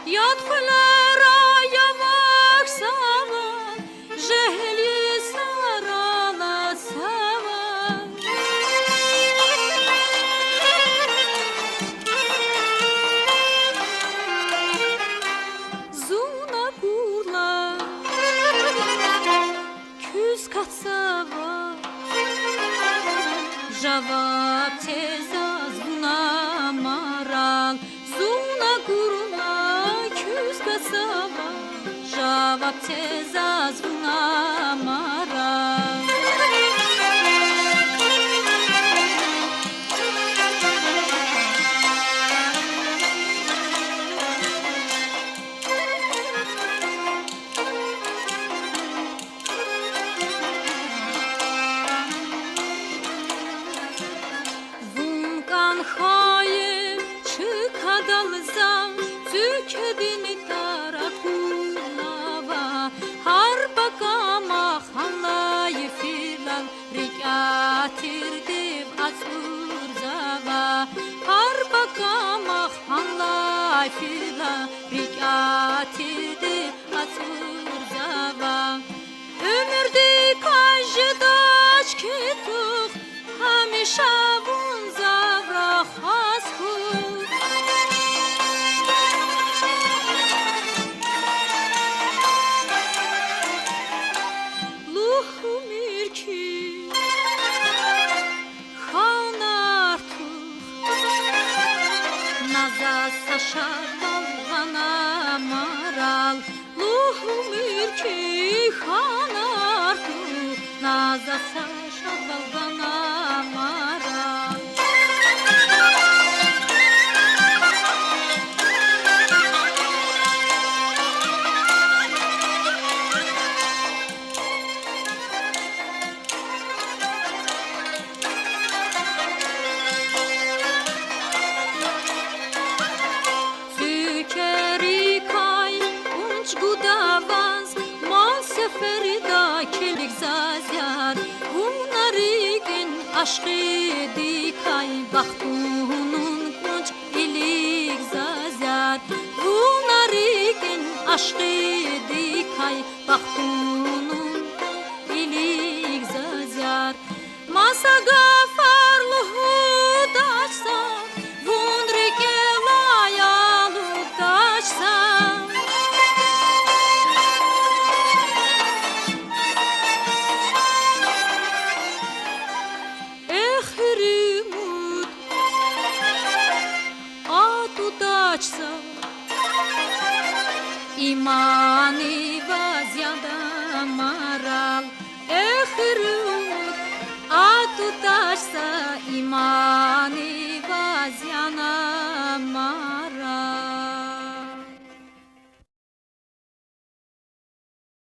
Yadklara yavaş savan, jehli sarala savan. Zuna kurla, küz katsava, javab tez az buna maral. Zuna kurla, küz katsava, javab tez az buna maral. Hayır çıkadalza tükebini tarakulava harbakama hanlayı filan rikatirdiv asurcava harbakama hanlayı filan rikatirdiv asurcava ömürde kajdaç ketuk hamişa bunza Saşar bana maral, luhumir ki hanartu, naza saşar bana maral. Aşkı dikay baktunun kunç ilik zazar Bunarikin aşkı dikay baktunun ilik zazar Masa gafarluhu daçsa Vundrike layalu daçsa İmani vazyada maral Ehirut atu taşsa imani vazyana